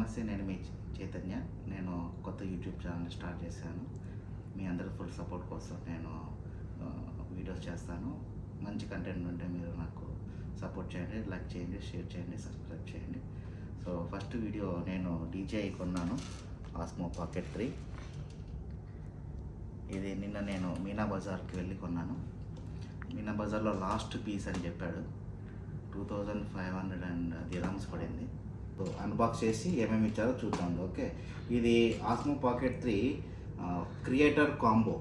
నమస్తే, నేను మీ చైతన్య. నేను కొత్త యూట్యూబ్ ఛానల్ స్టార్ట్ చేశాను. మీ అందరి ఫుల్ సపోర్ట్ కోసం నేను వీడియోస్ చేస్తాను. మంచి కంటెంట్ ఉంటే మీరు నాకు సపోర్ట్ చేయండి, లైక్ చేయండి, షేర్ చేయండి, సబ్స్క్రైబ్ చేయండి. సో ఫస్ట్ వీడియో నేను DJI కొన్నాను, ఆస్మో పాకెట్ 3. ఇది నిన్న నేను మీనా బజార్కి వెళ్ళి కొన్నాను. మీనా బజార్లో లాస్ట్ పీస్ అని చెప్పాడు. 2500 dirhams పడింది. సో అన్బాక్స్ చేసి ఏమేమి ఇచ్చారో చూద్దాం. ఓకే, ఇది ఆస్మో పాకెట్ 3 క్రియేటర్ కాంబో.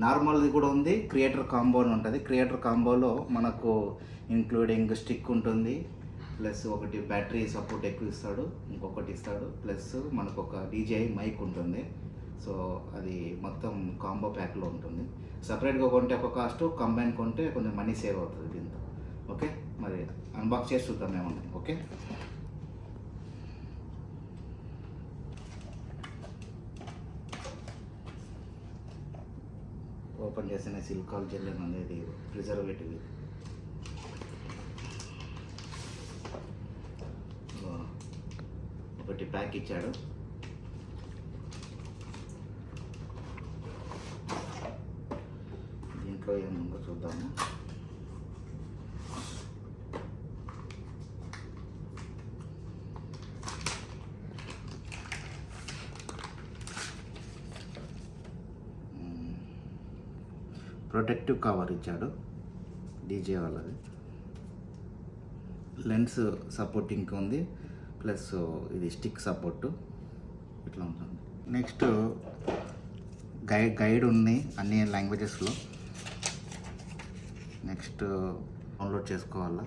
నార్మల్ది కూడా ఉంది, క్రియేటర్ కాంబో అని ఉంటుంది. క్రియేటర్ కాంబోలో మనకు ఇంక్లూడింగ్ స్టిక్ ఉంటుంది, ప్లస్ ఒకటి బ్యాటరీ సపోర్ట్ ఎక్కువ ఇస్తాడు, ఇంకొకటి ఇస్తాడు, ప్లస్ మనకు ఒక DJI మైక్ ఉంటుంది. సో అది మొత్తం కాంబో ప్యాక్లో ఉంటుంది. సపరేట్గా కొంటే ఒక కాస్ట్, కంబైన్ కొంటే కొంచెం మనీ సేవ్ అవుతుంది దీంతో. ఓకే, మరి అన్బాక్స్ చేసి చూద్దాం ఏమన్నా. ఓకే, ఓపెన్ చేసిన సిలికాన్ జెల్ అనేది ప్రిజర్వేటివ్. ఒకటి ప్యాక్ ఇచ్చాడు. దీంట్లో ఏముందో చూద్దాము. ప్రొటెక్టివ్ కవర్ ఇచ్చాడు DJI వాళ్ళది. లెన్స్ సపోర్టింగ్ ఉంది, ప్లస్ ఇది స్టిక్ సపోర్టు ఇట్లా ఉంటుంది. నెక్స్ట్ గైడ్ ఉంది అన్ని లాంగ్వేజెస్లో. నెక్స్ట్ డౌన్లోడ్ చేసుకోవాలా.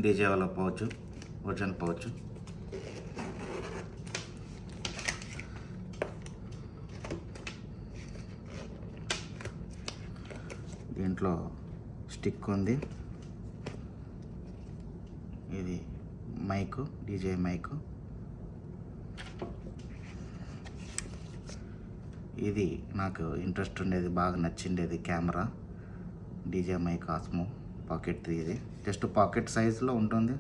DJI వాళ్ళ పౌచ్, ఒరిజినల్ పౌచ్. దీంట్లో స్టిక్ ఉంది. ఇది మైక్, DJI మైక్. ఇది నాకు ఇంట్రెస్ట్ ఉండేది, బాగా నచ్చిండేది camera. DJI mic Osmo pocket 3. ఇది జస్ట్ పాకెట్ సైజులో ఉంటుంది.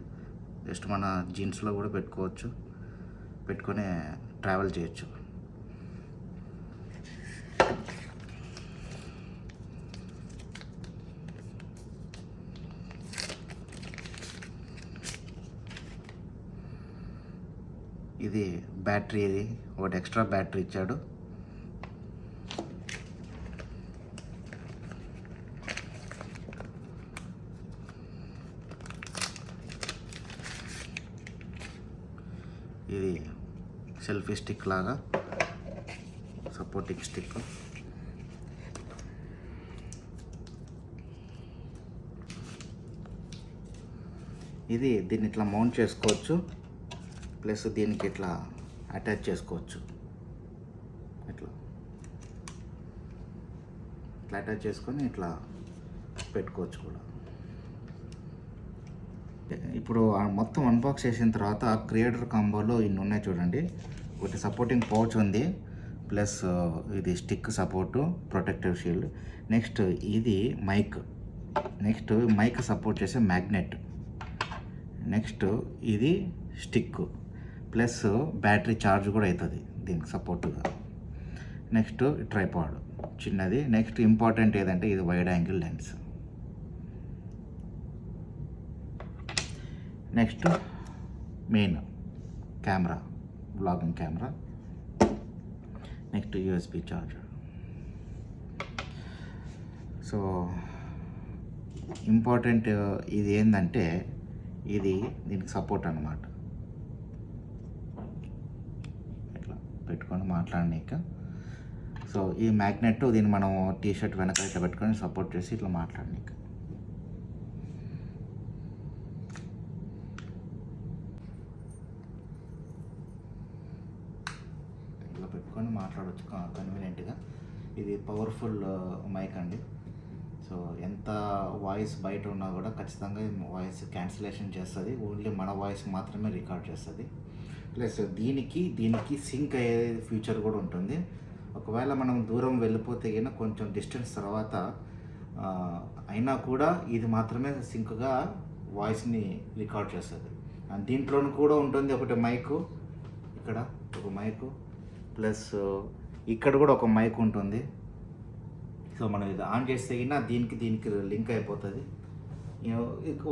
జస్ట్ మన జీన్స్లో కూడా పెట్టుకోవచ్చు, పెట్టుకొని ట్రావెల్ చేయొచ్చు. ఇది బ్యాటరీ, ఇది ఒకటి ఎక్స్ట్రా బ్యాటరీ ఇచ్చాడు. ఇది సెల్ఫీ స్టిక్ లాగా సపోర్టింగ్ స్టిక్. ఇది దీన్ని ఇట్లా మౌంట్ చేసుకోవచ్చు, ప్లస్ దీనికి ఇట్లా అటాచ్ చేసుకోవచ్చు. ఇట్లా అటాచ్ చేసుకొని ఇట్లా పెట్టుకోవచ్చు కూడా. ఇప్పుడు మొత్తం అన్బాక్స్ చేసిన తర్వాత క్రియేటర్ కాంబోలో ఇన్ని ఉన్నాయి చూడండి. ఒకటి సపోర్టింగ్ పౌచ్ ఉంది, ప్లస్ ఇది stick support, protective shield. Next ఇది మైక్. నెక్స్ట్ మైక్ సపోర్ట్ చేసే మ్యాగ్నెట్. నెక్స్ట్ ఇది స్టిక్, ప్లస్ బ్యాటరీ ఛార్జ్ కూడా అవుతుంది దీనికి సపోర్టుగా. నెక్స్ట్ ట్రైపాడ్ చిన్నది. నెక్స్ట్ ఇంపార్టెంట్ ఏదంటే ఇది wide angle lens. Next main camera, blogging camera. Next USB charger. So important ఇది ఏంటంటే ఇది దీనికి సపోర్ట్ అన్నమాట. పెట్టుకొని మాట్లాడనీక. సో ఈ మ్యాగ్నెట్ దీన్ని మనం టీషర్ట్ వెనక ఇట్లా పెట్టుకొని సపోర్ట్ చేసి ఇట్లా మాట్లాడనీక. ఇట్లా పెట్టుకొని మాట్లాడవచ్చు కన్వీనియంట్గా. ఇది పవర్ఫుల్ మైక్ అండి. సో ఎంత వాయిస్ బయట ఉన్నా కూడా ఖచ్చితంగా వాయిస్ క్యాన్సిలేషన్ చేస్తుంది. ఓన్లీ మన వాయిస్ మాత్రమే రికార్డ్ చేస్తుంది. ప్లస్ దీనికి సింక్ అయ్యే ఫ్యూచర్ కూడా ఉంటుంది. ఒకవేళ మనం దూరం వెళ్ళిపోతే కన్నా కొంచెం డిస్టెన్స్ తర్వాత అయినా కూడా ఇది మాత్రమే సింక్గా వాయిస్ని రికార్డ్ చేస్తుంది. అండ్ దీంట్లోనూ కూడా ఉంటుంది ఒకటి మైకు, ఇక్కడ ఒక మైకు ప్లస్ ఇక్కడ కూడా ఒక మైక్ ఉంటుంది. సో మనం ఇది ఆన్ చేస్తే అయినా దీనికి లింక్ అయిపోతుంది.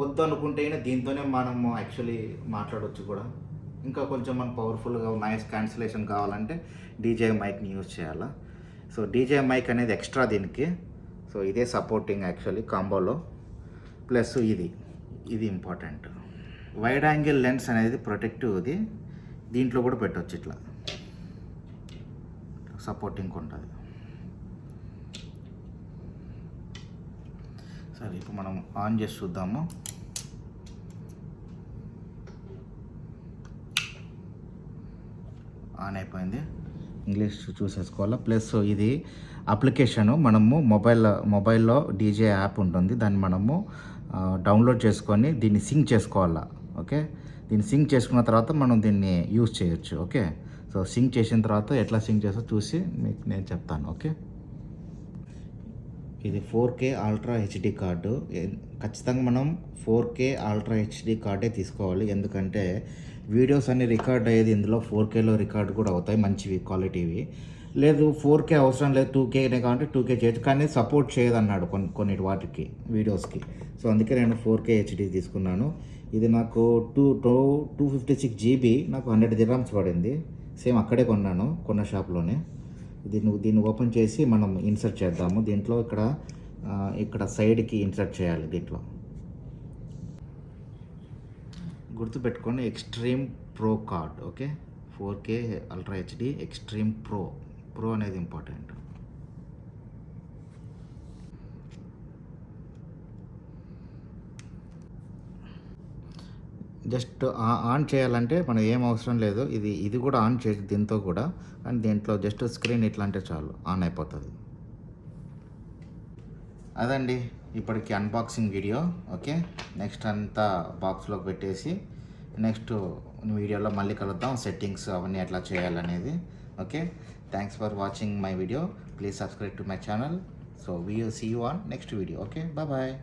వద్దు అనుకుంటే అయినా దీంతోనే మనము యాక్చువల్లీ మాట్లాడవచ్చు కూడా. ఇంకా కొంచెం మనం పవర్ఫుల్గా నాయిస్ క్యాన్సిలేషన్ కావాలంటే డీజే మైక్ని యూజ్ చేయాలా. సో డీజే మైక్ అనేది ఎక్స్ట్రా దీనికి. సో ఇదే సపోర్టింగ్ యాక్చువల్లీ కాంబోలో. ప్లస్ ఇది ఇంపార్టెంట్. వైడ్ యాంగిల్ లెన్స్ అనేది ప్రొటెక్టివ్ది, దీంట్లో కూడా పెట్టవచ్చు, ఇట్లా సపోర్టింగ్ ఉంటుంది. సరే ఇప్పుడు మనం ఆన్ చేసి చూద్దాము. ఆన్ అయిపోయింది. ఇంగ్లీష్ చూసేసుకోవాలా. ప్లస్ ఇది అప్లికేషను మనము మొబైల్లో డీజే యాప్ ఉంటుంది, దాన్ని మనము డౌన్లోడ్ చేసుకొని దీన్ని సింక్ చేసుకోవాలా. ఓకే, దీన్ని సింక్ చేసుకున్న తర్వాత మనం దీన్ని యూజ్ చేయొచ్చు. ఓకే, సో సింక్ చేసిన తర్వాత ఎట్లా సింక్ చేస్తో చూసి మీకు నేను చెప్తాను. ఓకే, ఇది 4K అల్ట్రా హెచ్డి కార్డు. ఖచ్చితంగా మనం 4K అల్ట్రా హెచ్డి కార్డే తీసుకోవాలి, ఎందుకంటే వీడియోస్ అన్ని రికార్డ్ అయ్యేది ఇందులో 4Kలో రికార్డ్ కూడా అవుతాయి, మంచివి క్వాలిటీవి. లేదు 4K అవసరం లేదు, 2Kనే కావాలంటే 2K చేయొచ్చు, కానీ సపోర్ట్ చేయదు అన్నాడు కొన్ని వాటికి వీడియోస్కి. సో అందుకే నేను 4K హెచ్డి తీసుకున్నాను. ఇది నాకు 256 GB, నాకు 100 dirhams పడింది. సేమ్ అక్కడే కొన్న షాప్లోనే. దీన్ని ఓపెన్ చేసి మనం ఇన్సర్ట్ చేద్దాము. దీంట్లో ఇక్కడ సైడ్కి ఇన్సర్ట్ చేయాలి. దీంట్లో గుర్తుపెట్టుకోండి, extreme pro card. Okay, 4K ultra HD extreme pro అనేది ఇంపార్టెంట్. జస్ట్ ఆన్ చేయాలంటే మనం ఏం అవసరం లేదు, ఇది కూడా ఆన్ చేసి దీంతో కూడా, అండ్ దీంట్లో జస్ట్ స్క్రీన్ ఇట్లా అంటే చాలు ఆన్ అయిపోతుంది. అదండి ఇప్పటికి అన్బాక్సింగ్ వీడియో. ఓకే, నెక్స్ట్ అంతా బాక్స్లోకి పెట్టేసి నెక్స్ట్ వీడియోలో మళ్ళీ కలుద్దాం, సెట్టింగ్స్ అవన్నీ ఎట్లా చేయాలనేది. Okay, thanks for watching my video. Please subscribe to my channel. So we will see you on next video. Okay, bye bye.